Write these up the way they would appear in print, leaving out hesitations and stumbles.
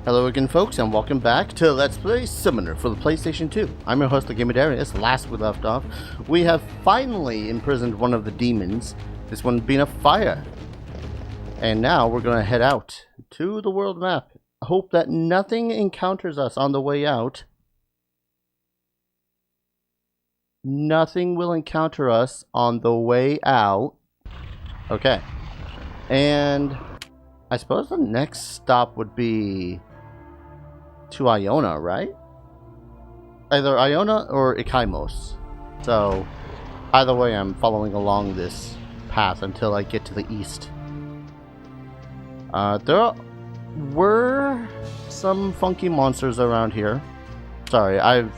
Hello again, folks, and welcome back to Let's Play Summoner for the PlayStation 2. I'm your host, Ikaemos. Last we left off, we have finally imprisoned one of the demons, this one being a fire. And now we're going to head out to the world map. Hope that nothing encounters us on the way out. Nothing will encounter us on the way out. Okay. And I suppose the next stop would be to Iona, right? Either Iona or Ikaemos. So, either way, I'm following along this path until I get to the east. There were some funky monsters around here. Sorry, I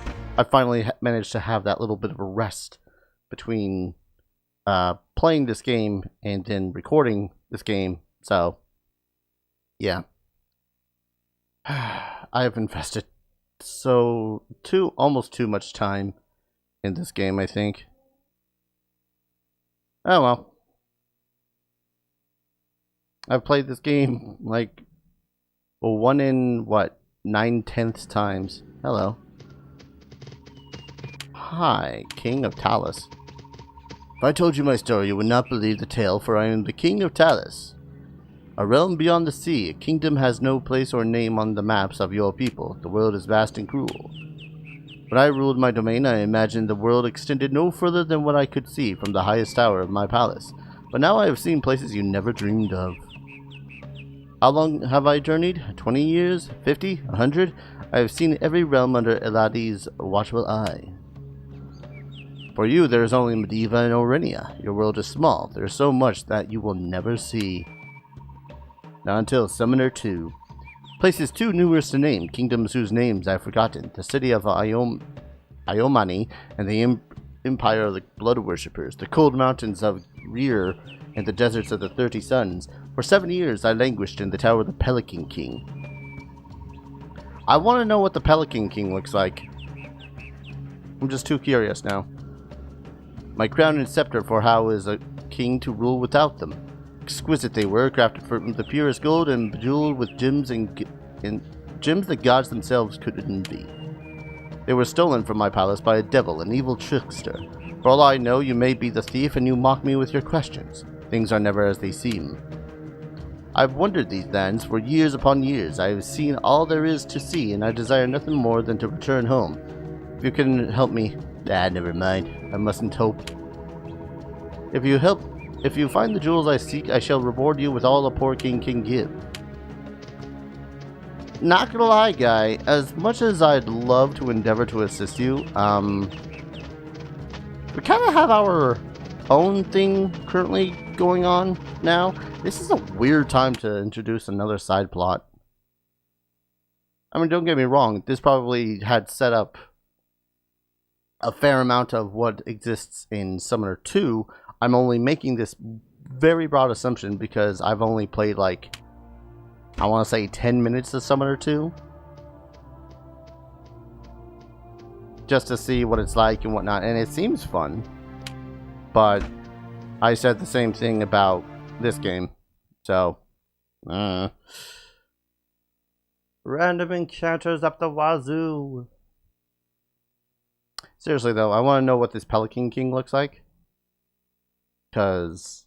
finally managed to have that little bit of a rest between playing this game and then recording this game. So, yeah. I have invested almost too much time in this game, I think. Oh well. I've played this game like 1 in 9/10 times. Hello. Hi, King of Titus. If I told you my story, you would not believe the tale, for I am the King of Titus. A realm beyond the sea, a kingdom has no place or name on the maps of your people. The world is vast and cruel. When I ruled my domain, I imagined the world extended no further than what I could see from the highest tower of my palace. But now I have seen places you never dreamed of. How long have I journeyed? 20 years? 50? 100? I have seen every realm under Eladi's watchful eye. For you, there is only Medivh and Orenia. Your world is small. There is so much that you will never see. Not until Summoner 2. Places too numerous to name, kingdoms whose names I've forgotten. The city of Iomani and the empire of the blood worshippers. The cold mountains of Rear and the deserts of the 30 Suns. For 7 years I languished in the tower of the Pelican King. I want to know what the Pelican King looks like. I'm just too curious now. My crown and scepter, for how is a king to rule without them? Exquisite they were, crafted from the purest gold and bejeweled with gems and gems the gods themselves couldn't envy. They were stolen from my palace by a devil, an evil trickster. For all I know, you may be the thief and you mock me with your questions. Things are never as they seem. I've wandered these lands for years upon years. I have seen all there is to see, and I desire nothing more than to return home. If you can help me... never mind. I mustn't hope. If you find the jewels I seek, I shall reward you with all the poor king can give. Not gonna lie, guy, as much as I'd love to endeavor to assist you, we kind of have our own thing currently going on now. This is a weird time to introduce another side plot. I mean, don't get me wrong, this probably had set up a fair amount of what exists in Summoner 2. I'm only making this very broad assumption because I've only played like, I want to say 10 minutes of Summoner 2. Just to see what it's like and whatnot, and it seems fun. But I said the same thing about this game. So, random encounters up the wazoo. Seriously though, I want to know what this Pelican King looks like. Because,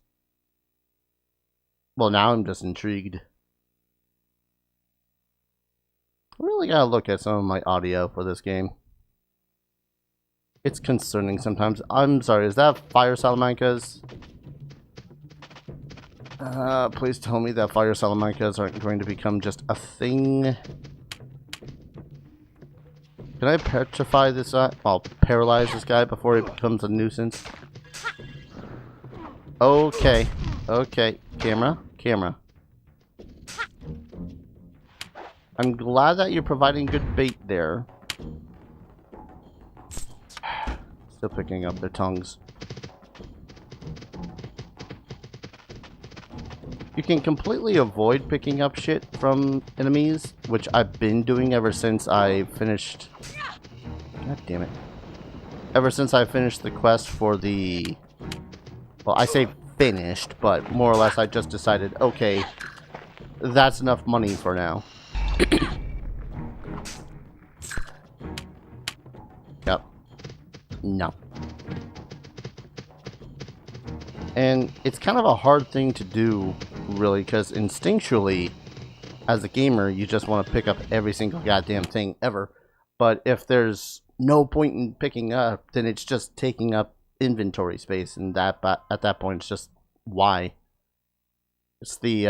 well, now I'm just intrigued. I really gotta look at some of my audio for this game. It's concerning sometimes. I'm sorry, is that fire salamancas? Please tell me that fire salamancas aren't going to become just a thing. Can I petrify this guy? I'll paralyze this guy before he becomes a nuisance. Okay. Okay. Camera. I'm glad that you're providing good bait there. Still picking up their tongues. You can completely avoid picking up shit from enemies, which I've been doing ever since I finished... God damn it. Ever since I finished the quest for the... Well, I say finished, but more or less I just decided, okay, that's enough money for now. No. And it's kind of a hard thing to do, really, because instinctually, as a gamer, you just want to pick up every single goddamn thing ever. But if there's no point in picking up, then it's just taking up inventory space, and that at that point, it's just why. It's the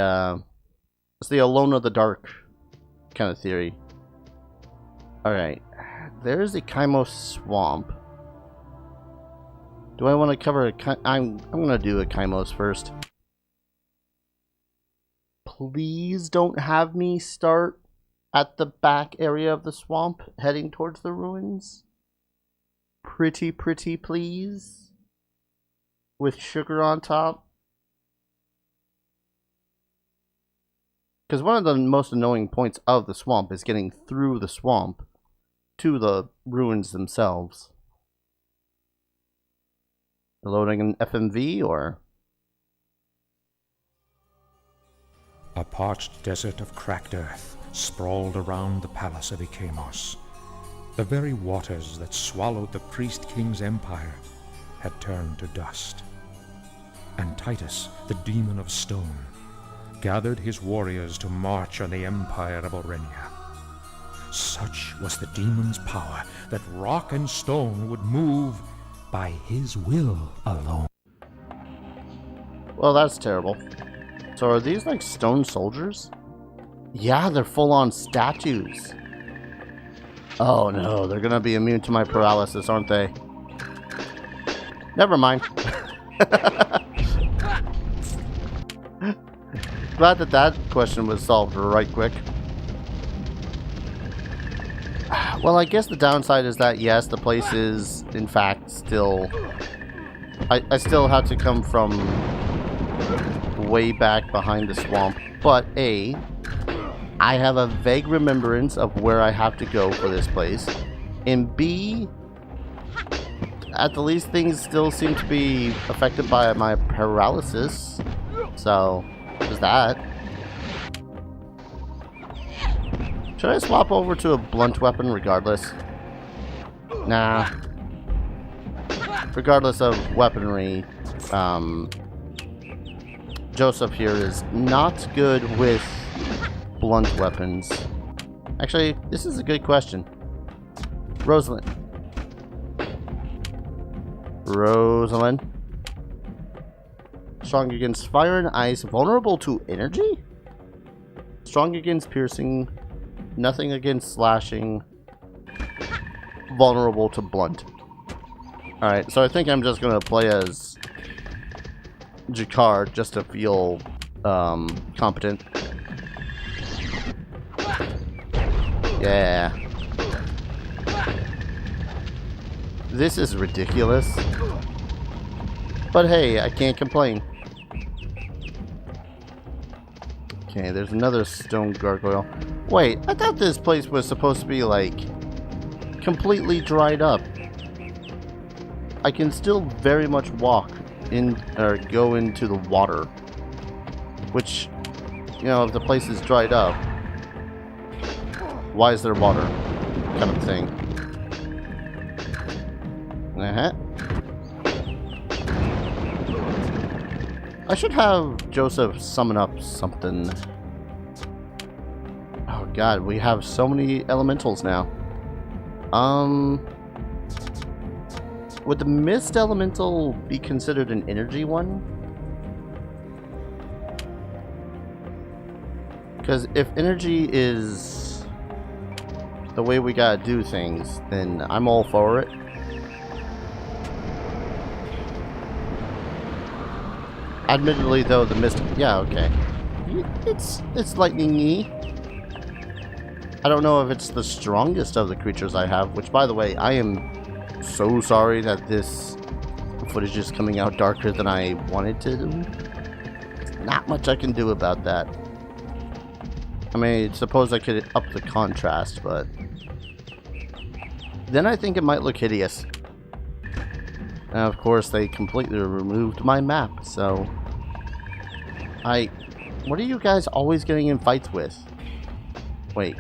Alone of the Dark kind of theory. All right, there's Ikaemos Swamp. Do I want to cover I'm gonna do Ikaemos first. Please don't have me start at the back area of the swamp, heading towards the ruins. Pretty please. With sugar on top. Because one of the most annoying points of the swamp is getting through the swamp to the ruins themselves. Loading an FMV or... A parched desert of cracked earth sprawled around the palace of Ikaemos. The very waters that swallowed the priest-king's empire had turned to dust. And Titus, the demon of stone, gathered his warriors to march on the empire of Orenia. Such was the demon's power that rock and stone would move by his will alone. Well, that's terrible. So are these like stone soldiers? Yeah, they're full-on statues. Oh no, they're gonna be immune to my paralysis, aren't they? Never mind. Glad that question was solved right quick. Well, I guess the downside is that, yes, the place is, in fact, still... I still have to come from way back behind the swamp. But, A, I have a vague remembrance of where I have to go for this place. And B, at the least, things still seem to be affected by my paralysis. So... is that? Should I swap over to a blunt weapon regardless? Nah. Regardless of weaponry, Joseph here is not good with blunt weapons. Actually, this is a good question. Rosalind. Strong against fire and ice, vulnerable to energy? Strong against piercing, nothing against slashing, vulnerable to blunt. Alright, so I think I'm just gonna play as Jakar just to feel competent. Yeah. This is ridiculous. But hey, I can't complain. Okay, there's another stone gargoyle. Wait, I thought this place was supposed to be, like, completely dried up. I can still very much walk in, or go into the water. Which, you know, if the place is dried up, why is there water? Kind of thing. I should have Joseph summon up something. Oh god, we have so many elementals now. Would the mist elemental be considered an energy one? Because if energy is the way we gotta do things, then I'm all for it. Admittedly, though, the mist... yeah, okay. It's lightning-y. I don't know if it's the strongest of the creatures I have, which, by the way, I am so sorry that this footage is coming out darker than I wanted to do. There's not much I can do about that. I mean, suppose I could up the contrast, but... then I think it might look hideous. And of course, they completely removed my map, so... what are you guys always getting in fights with? Wait.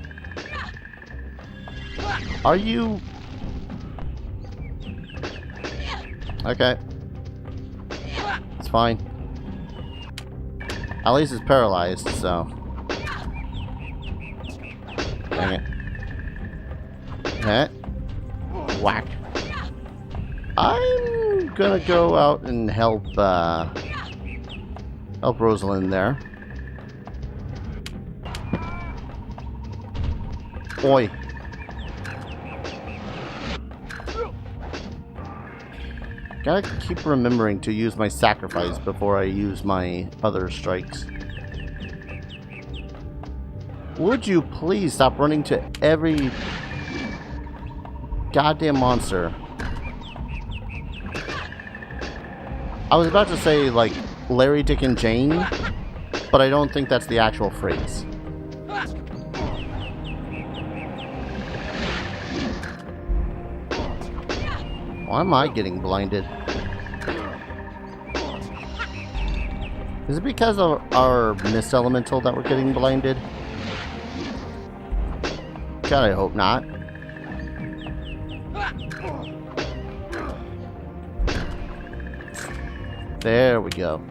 Are you... Okay. It's fine. At least it's paralyzed, so. Dang it. Heh. Whack. I'm gonna go out and help, help Rosalind there. Oi. Gotta keep remembering to use my sacrifice before I use my other strikes. Would you please stop running to every goddamn monster? I was about to say, like, Larry, Dick, and Jane, but I don't think that's the actual phrase. Why am I getting blinded? Is it because of our mist elemental that we're getting blinded? God, I hope not. There we go.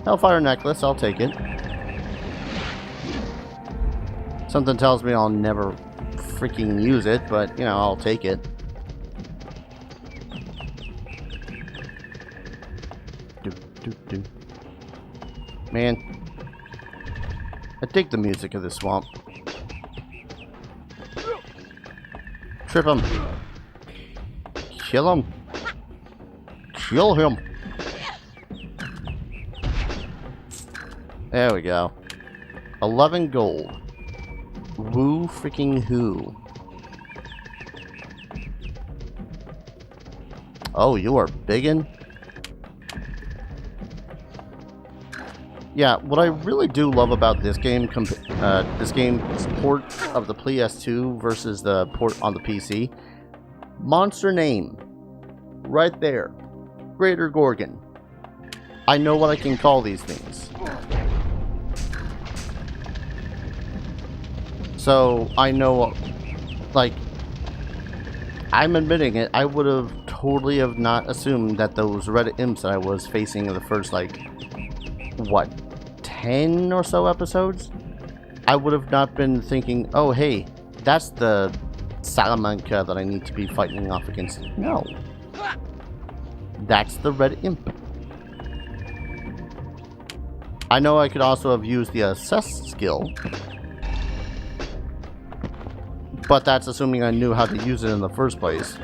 Hellfire necklace, I'll take it. Something tells me I'll never freaking use it, but, you know, I'll take it. Man, I dig the music of this swamp. Trip him. Kill him. Kill him. There we go. 11 gold. Woo freaking who. Oh, you are biggin'? Yeah, what I really do love about this game, this game's port of the PS2 versus the port on the PC, monster name, right there, Greater Gorgon. I know what I can call these things. So, I know, like, I'm admitting it, I would have totally have not assumed that those Reddit imps that I was facing in the first, like, what, 10 or so episodes, I would have not been thinking, oh hey, that's the Salamanca that I need to be fighting off against. No. That's the red imp. I know I could also have used the assess skill, but that's assuming I knew how to use it in the first place.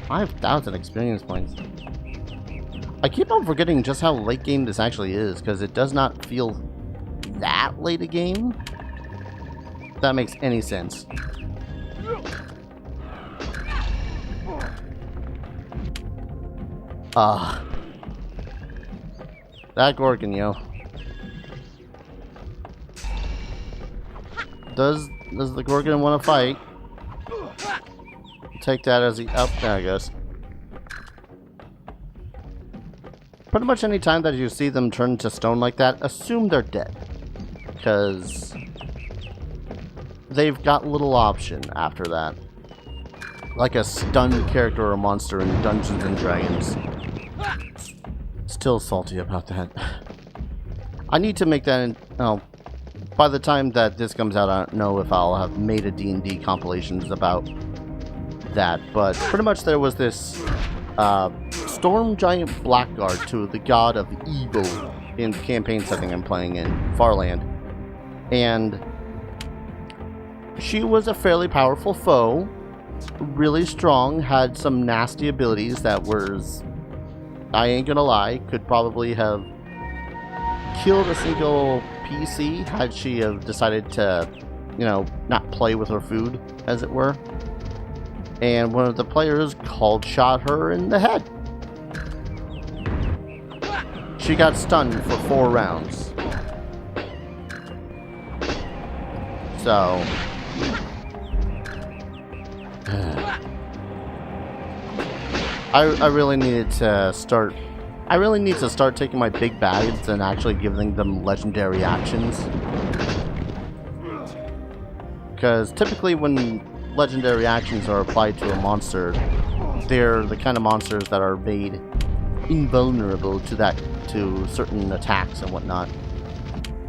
5,000 experience points. I keep on forgetting just how late game this actually is, because it does not feel that late a game. If that makes any sense. That Gorgon, yo. Does the Gorgon want to fight? Take that as he... Oh, there it goes. Pretty much any time that you see them turn to stone like that, assume they're dead. Because they've got little option after that. Like a stunned character or monster in Dungeons and Dragons. Still salty about that. I need to make that in... Oh, by the time that this comes out, I don't know if I'll have made a D&D compilations about that. But pretty much there was this... Storm Giant Blackguard to the god of evil in the campaign setting I'm playing in, Farland. And she was a fairly powerful foe, really strong, had some nasty abilities that was, I ain't gonna lie, could probably have killed a single PC had she have decided to, you know, not play with her food, as it were. And one of the players shot her in the head. She got stunned for 4 rounds. So... I really needed to start... I really need to start taking my big bads and actually giving them legendary actions. Because typically when legendary actions are applied to a monster, they're the kind of monsters that are made invulnerable to certain attacks and whatnot.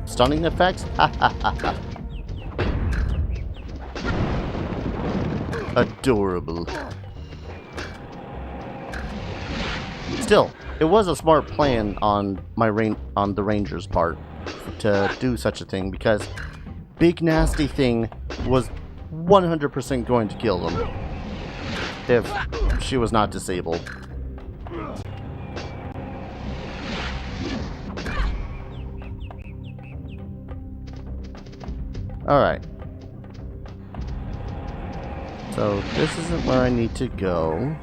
Stunning effects? Ha ha ha ha. Adorable. Still, it was a smart plan on the Ranger's part to do such a thing, because Big Nasty Thing was 100% going to kill them if she was not disabled. Alright. So this isn't where I need to go.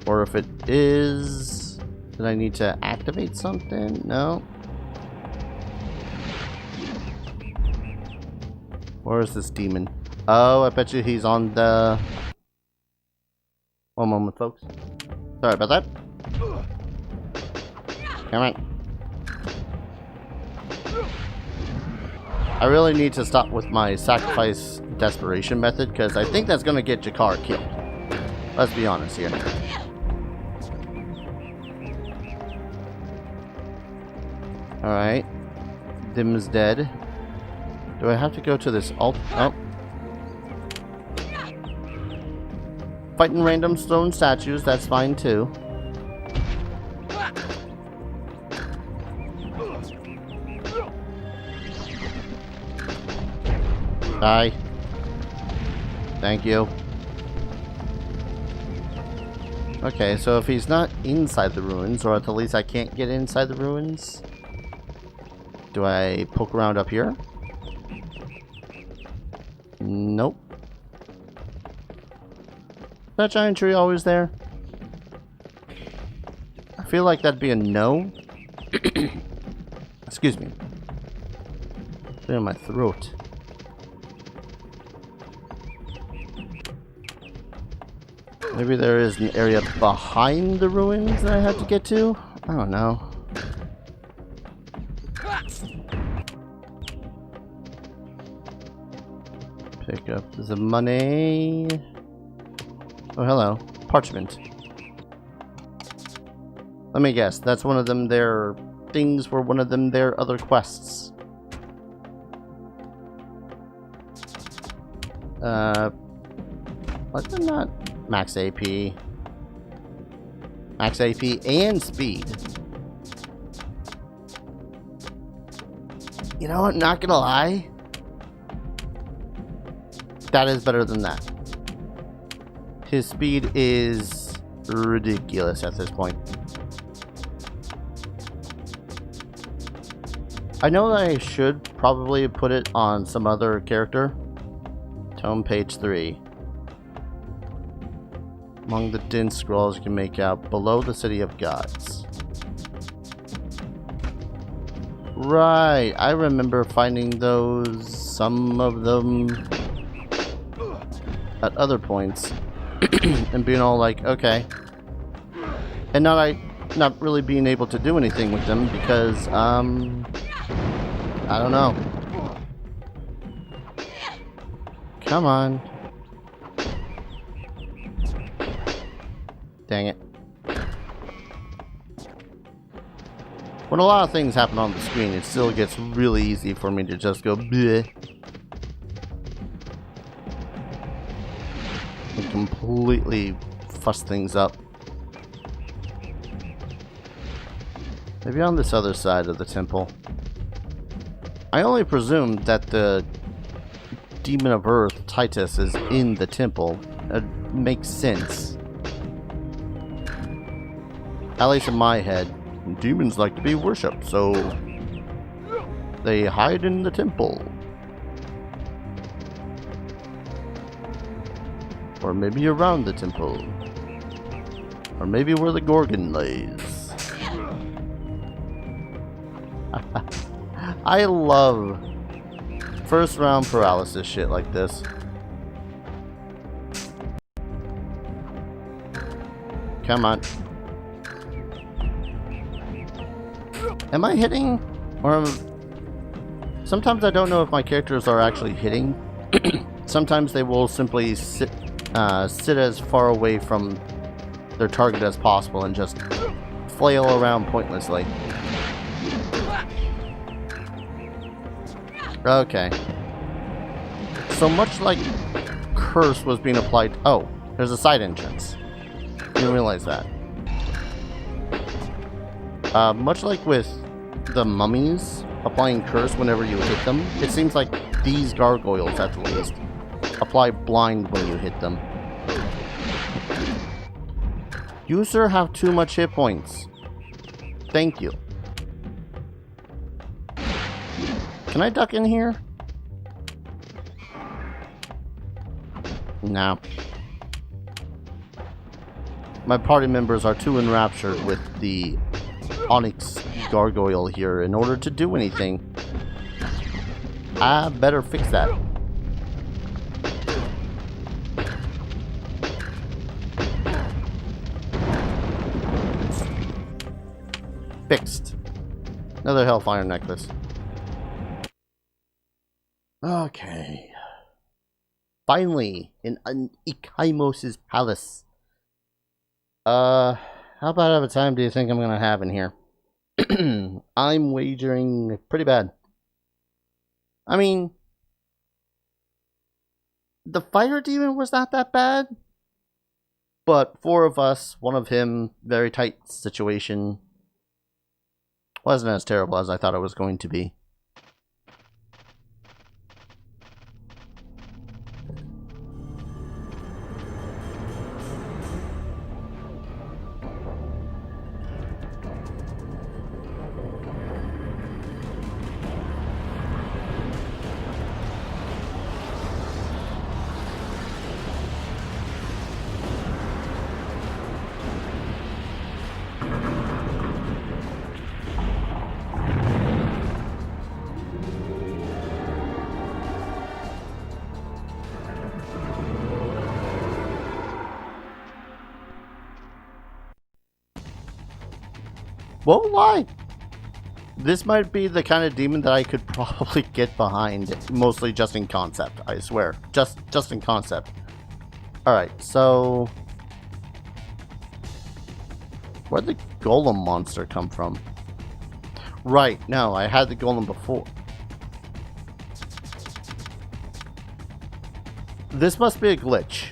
Or if it is, then I need to activate something? No. Where is this demon? Oh, I bet you he's on the... One moment, folks. Sorry about that. Come on. I really need to stop with my sacrifice desperation method, because I think that's going to get Jakar killed. Let's be honest here. Alright. Dim is dead. Do I have to go to this alt? Oh. Fighting random stone statues, that's fine too. Die. Thank you. Okay, so if he's not inside the ruins, or at the least I can't get inside the ruins, do I poke around up here? Nope. Is that giant tree always there? I feel like that'd be a no. Excuse me. It's in my throat. Maybe there is an area behind the ruins that I have to get to? I don't know. Pick up the money. Oh, hello. Parchment. Let me guess. That's one of them their things for one of them their other quests. Was it not max AP? Max AP and speed. You know what? Not gonna lie. That is better than that. His speed is ridiculous at this point. I know that I should probably put it on some other character. Tome page 3. Among the dim scrolls you can make out below the city of gods. Right, I remember finding those, some of them, at other points, and being all like, okay. And not really being able to do anything with them because, I don't know. Come on. Dang it. When a lot of things happen on the screen, it still gets really easy for me to just go bleh. And completely fuss things up. Maybe on this other side of the temple. I only presumed that the Demon of Earth, Titus, is in the temple. It makes sense. At least in my head. Demons like to be worshipped, so they hide in the temple. Or maybe around the temple. Or maybe where the Gorgon lays. I love first round paralysis shit like this. Come on. Am I hitting? Or sometimes I don't know if my characters are actually hitting. Sometimes they will simply sit sit as far away from their target as possible and just flail around pointlessly. Okay. So much like Curse was being applied... Oh, there's a side entrance. Didn't realize that. Much like with the mummies applying Curse whenever you hit them, it seems like these gargoyles, at least, apply blind when you hit them. You, sir, have too much hit points. Thank you. Can I duck in here? No. My party members are too enraptured with the Onyx gargoyle here in order to do anything. I better fix that. Fixed. Another Hellfire necklace. Okay. Finally, in Ikaemos' palace. How bad of a time do you think I'm gonna have in here? I'm wagering pretty bad. I mean, the fire demon was not that bad, but 4 of us, 1 of him, very tight situation. Wasn't as terrible as I thought it was going to be. Won't lie. This might be the kind of demon that I could probably get behind, mostly just in concept, I swear. Just in concept. Alright, so... where'd the golem monster come from? Right, no, I had the golem before. This must be a glitch,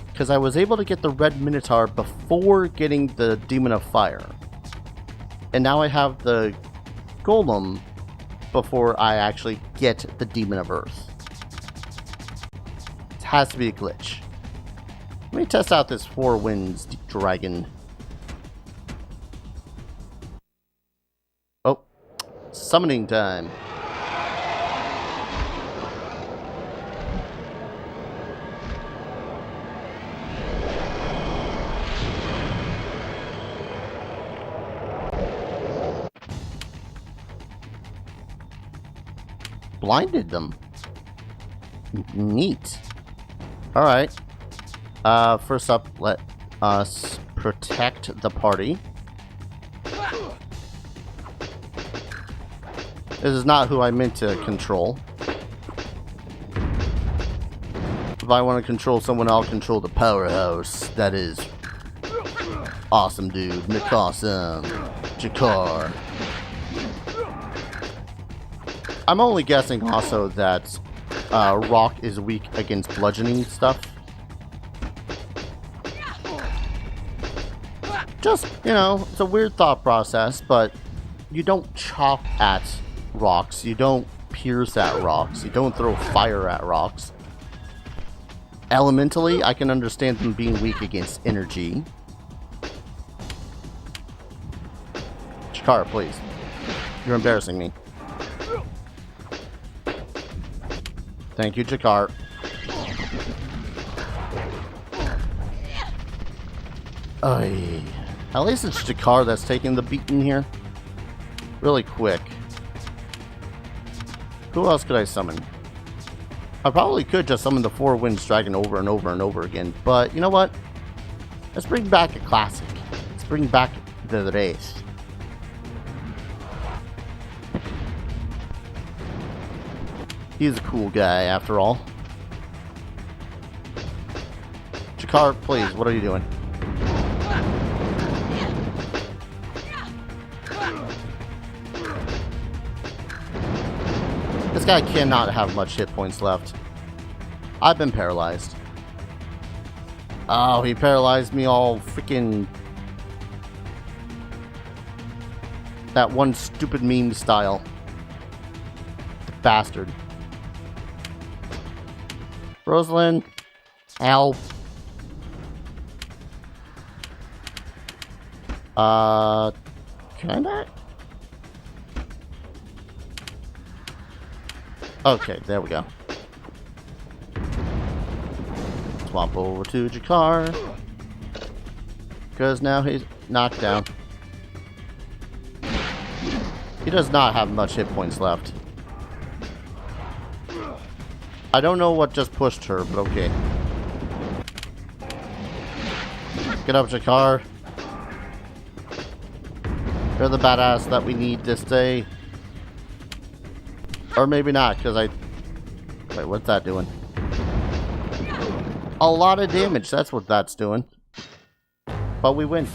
because I was able to get the red minotaur before getting the demon of fire. And now I have the golem before I actually get the demon of earth. It has to be a glitch. Let me test out this 4 winds dragon. Oh, summoning time. Blinded them. Neat. Alright. First up, let us protect the party. This is not who I meant to control. If I want to control someone, I'll control the powerhouse. That is awesome, dude. McAwesome. Jakar. I'm only guessing also that rock is weak against bludgeoning stuff. Just, you know, it's a weird thought process, but you don't chop at rocks, you don't pierce at rocks, you don't throw fire at rocks. Elementally, I can understand them being weak against energy. Chikara, please. You're embarrassing me. Thank you, Jakar. Ay. At least it's Jakar that's taking the beating here. Really quick. Who else could I summon? I probably could just summon the 4 winds dragon over and over and over again, but you know what? Let's bring back a classic. Let's bring back the race. He's a cool guy, after all. Jakar, please, what are you doing? This guy cannot have much hit points left. I've been paralyzed. Oh, he paralyzed me all freaking... that one stupid meme style. Bastard. Rosalind, help. Can I not? Okay, there we go. Swap over to Jakar. Because now he's knocked down. He does not have much hit points left. I don't know what just pushed her, but okay. Get up, Jakar. You're the badass that we need this day. Or maybe not, because I... Wait, what's that doing? A lot of damage, that's what that's doing. But we win.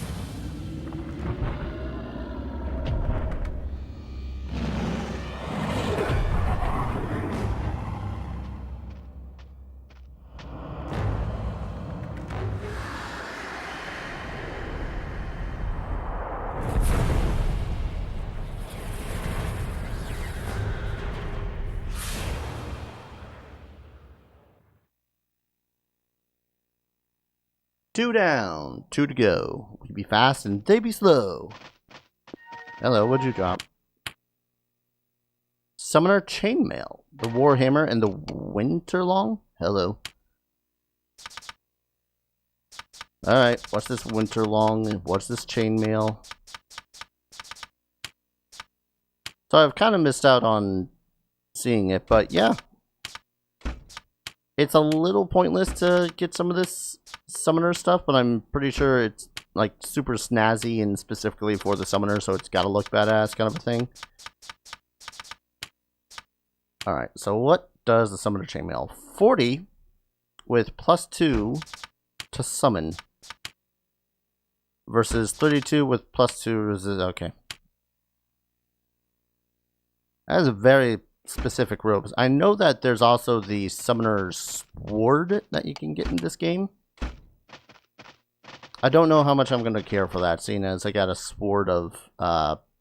Two down, two to go. We be fast and they be slow. Hello, what'd you drop? Summoner Chainmail, the Warhammer, and the Winterlong? Hello. Alright, what's this Winterlong? What's this Chainmail? So I've kind of missed out on seeing it, but yeah. It's a little pointless to get some of this summoner stuff, but I'm pretty sure it's like super snazzy and specifically for the summoner, so it's gotta look badass kind of a thing. Alright, so what does the Summoner Chainmail? 40 with +2 to summon. Versus 32 with +2 resist. Okay. That is a very specific robes. I know that there's also the Summoner's Sword that you can get in this game. I don't know how much I'm going to care for that, seeing as I got a sword of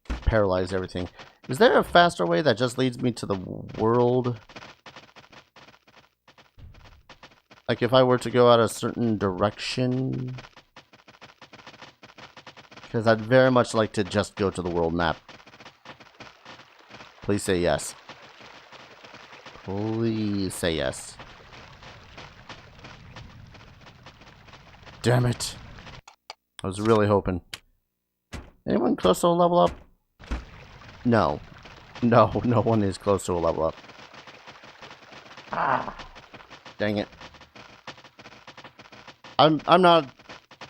paralyze everything. Is there a faster way that just leads me to the world? Like if I were to go out a certain direction? Because I'd very much like to just go to the world map. Please say yes. Please say yes. Damn it. I was really hoping. Anyone close to a level up? No. No, no one is close to a level up. Ah. Dang it. I'm not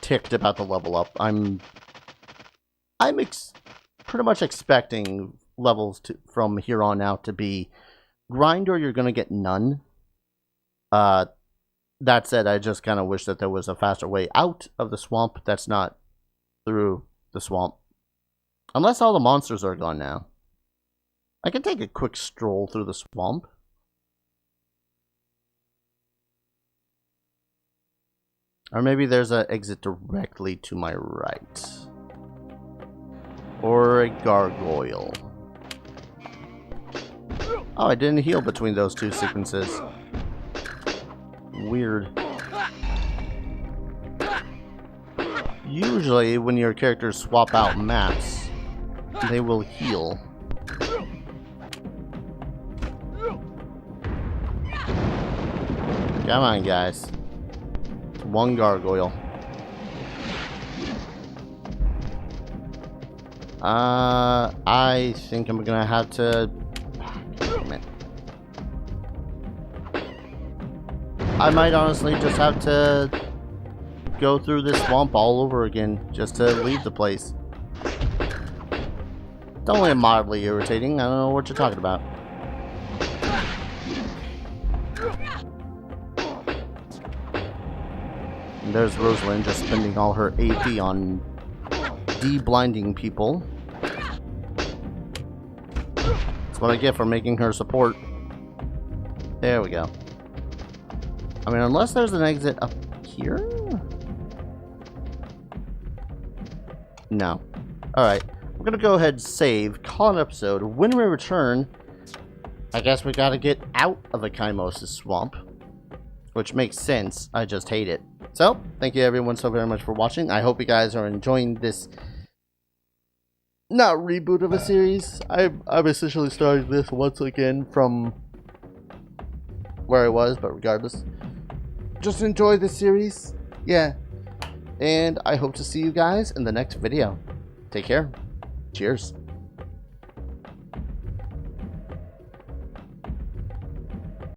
ticked about the level up. I'm pretty much expecting levels from here on out to be grind or you're gonna get none. That said, I just kind of wish that there was a faster way out of the swamp that's not through the swamp. Unless all the monsters are gone now. I can take a quick stroll through the swamp. Or maybe there's an exit directly to my right. Or a gargoyle. Oh, I didn't heal between those two sequences. Weird. Usually, when your characters swap out maps, they will heal. Come on, guys. One gargoyle. I think I'm gonna have to... Damn it. I might honestly just have to go through this swamp all over again just to leave the place. It's only mildly irritating. I don't know what you're talking about. And there's Rosalind just spending all her AP on de-blinding people. That's what I get for making her support. There we go. I mean, unless there's an exit up here? No. Alright. We're gonna go ahead and save, call an episode. When we return, I guess we gotta get out of Ikaemos Swamp. Which makes sense. I just hate it. So, thank you everyone so very much for watching. I hope you guys are enjoying this, not reboot of a series. I've essentially started this once again from where I was, but regardless. Just enjoy this series. Yeah. And I hope to see you guys in the next video. Take care. Cheers.